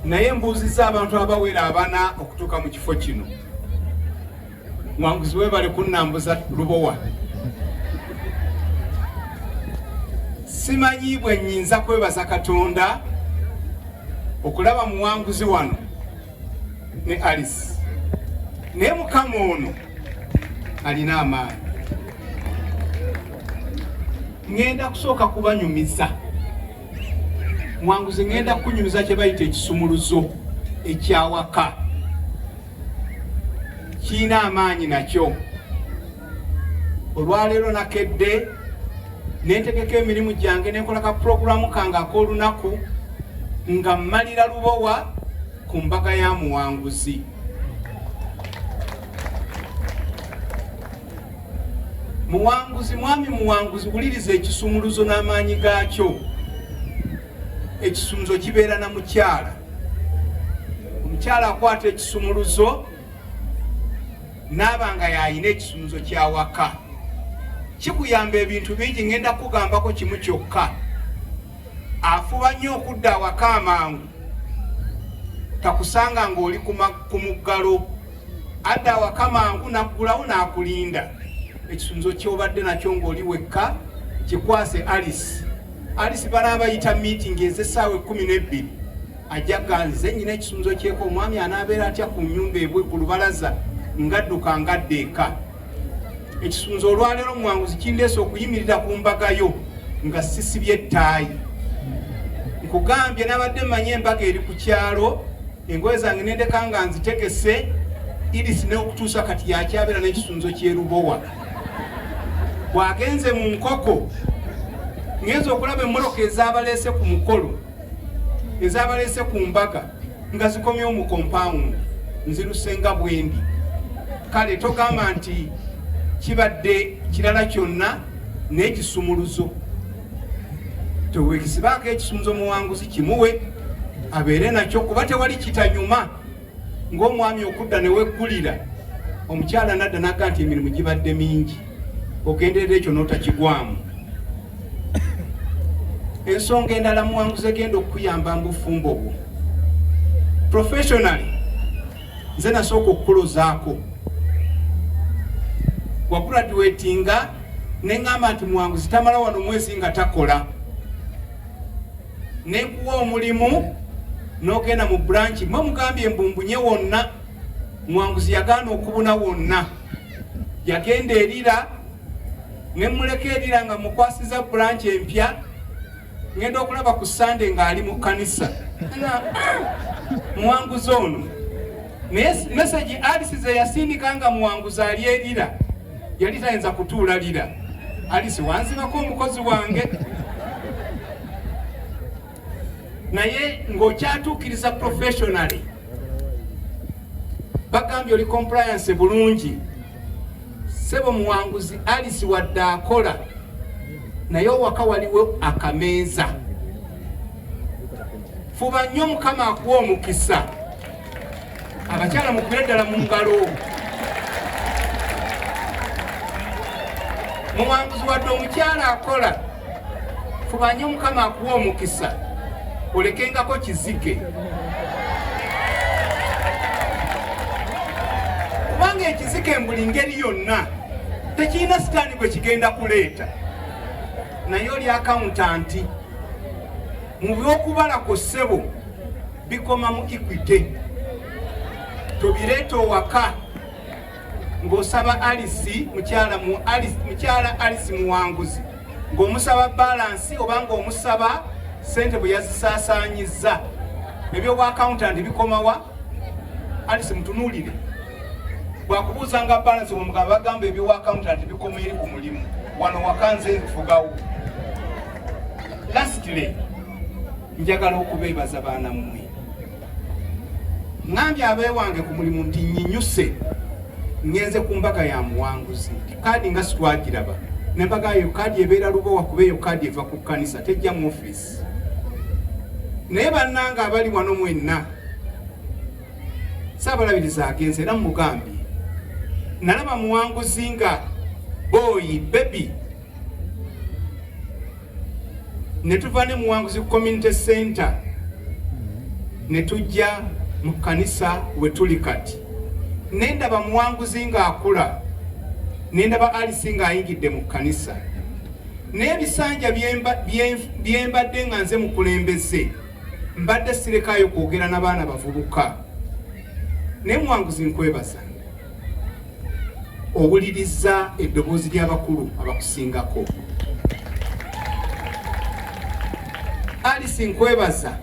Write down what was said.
naye mbuuzizza abantu abawera abana okutuuka mu kifo kino. Muwanguzi weebale kunnambuza Lubowa. Simanyi bwe nnyinza kwebaza Katonda okulaba muwanguzi wano ne Alice. Naye Mukama ono alina amaanyi. Ngenda kusooka kubanyumiza. Muwanguzi ngenda kunyumiza kye bayita ekisumuluzo ekyawaka. Kiina amaanyi nakyo. Olwaleero nakedde ne ntegeka emirimu gyange ne nkola ka puroguramu kange ak'olunaku nga mmalira Lubowa ku mbaga ya muwanguzi. Muwanguzi, mwami muwanguzi, wuliriza ekisumuluzo n'amaanyi gaakyo. Ekisumuluzo kibeera na mukyala. Omukyala akwata ekisumuluzo n'aba nga yalina ekisumuluzo kyawaka. Kikuyamba ebintu bingi, ngenda kugambako kimu kyokka. Afuba nnyo okudda awaka amangu. Takusanga ng'oli ku muggalo. Adda awaka mangu naggulawo n'akulinda. Ekisumuluzo ky'obadde nakyo ng'oli wekka kikwase Alice. Alice banaaba yita meeting ez'essaawa 12. Ajja ganze nnyina ekisumuluzo kyeko, omwami anaabeera atya ku nnyumba ebwe ku lubalaza ngadduka ngadde eka. Ekisumuluzo olwaleero muwanguzi kindeese okuyimirira ku mbaga yo nga sisibye ettaayi. Nkugambye nabadde mmanyi embaga eri ku kyalo, engoye zange nendeka nga nzitegese, Alice n'okutuusa kati yakyabeera n'ekisumuluzo ky'e Lubowa. Bwagenze mu nkoko, ngenza okulaba emmoloka ezabaleese ku mukolo, ezabaleese ku mbaga, nga zikomyewo mu compound, nzirusenga bwendi. Kale togamba nti kibadde kirala kyonna n'ekisumuluzo. Tewekisibaako ekisumuluzo muwanguzi kimuwe abeere nakyo, kuba tewali kitanyuma ng'omwami okudda ne weggulira. Omukyala nadda n'agamba nti emirimu gibadde mingi, ogenderera ekyo n'otakigwamu. Ensonga endala muwanguzi egenda okukuyamba mbufumbo bwo. Professionally, nze nasooka okukulozaako. Wagraduatinga ne ngamba nti muwanguzi tamala wano mwezi nga takola. Ne nkuwa omulimu n'ogenda mu branch, mwe mugambye mbumbunye wonna. Muwanguzi yagaana okubuna wonna. Yagenda erira, ne muleka erira nga mukwasiza branch empya. Ngenda okulaba ku Sunday ng'ali mu kanisa. Muwanguzi ono. Message Alice ze yasindika nga muwanguzi ali erira, yali tayinza kutuula lira. Alice, wanzibako omukozi wange. Naye ng'okyatuukiriza professionally. Bagambye oli compliance bulungi. Sebo muwanguzi Alice wadde akola, naye owaka waliwo akameeza. Fuba nnyo Mukama akuwa omukisa. Abakyala mukubire ddala mu ngalo. Muwanguzi wadde omukyala akola, fuba nnyo Mukama akuwa omukisa. Olekengako kizige. Kubanga ekizige mbuli ngeri yonna tekirina sitaani gwe kigenda kuleeta. Naye oli accountant, mu by'okubala ku ssebo bikoma mu Equity. Tobireeta owaka ng'osaba Alice, mukyala Alice muwanguzi, ng'omusaba balance oba ng'omusaba sente bwe yazisaasaanyizza. Ebyo bwa accountant bikomawa? Alice mutunuulire. Bwakubuuzanga balance omugamba bagamba ebyo bwa accountant bikoma eri ku mulimu. Wano wakanze nfugawo. Lastly, njagala okubeebaza baana mmwe. Ngambye abeewange ku mulimu nti nnyinyuse ngenze ku mbaga ya muwanguzi. Kaadi nga sitwagiraba. N'embaga yo kaadi ebeera Lubowa kuba eyo kaadi eva ku kkanisa tejja mu office. Naye bannanga abali wano mwenna, Saabalabiriza agenze era mugambye. Nalaba muwanguzi nga boy baby. Ne tuva ne muwanguzi ku community center. ne tujja mu kkanisa we tuli kati, nendaba muwanguzi ng'akula, nendaba Alice ng'ayingidde mu kkanisa, n'ebisanja bye mbadde nga nze mukulembeze mbadde sirekayo kwogera n'abaana bavubuka. Ne muwanguzi nkwebaza, owuliriza eddoboozi ly'abakulu abakusingako. Alice nkwebaza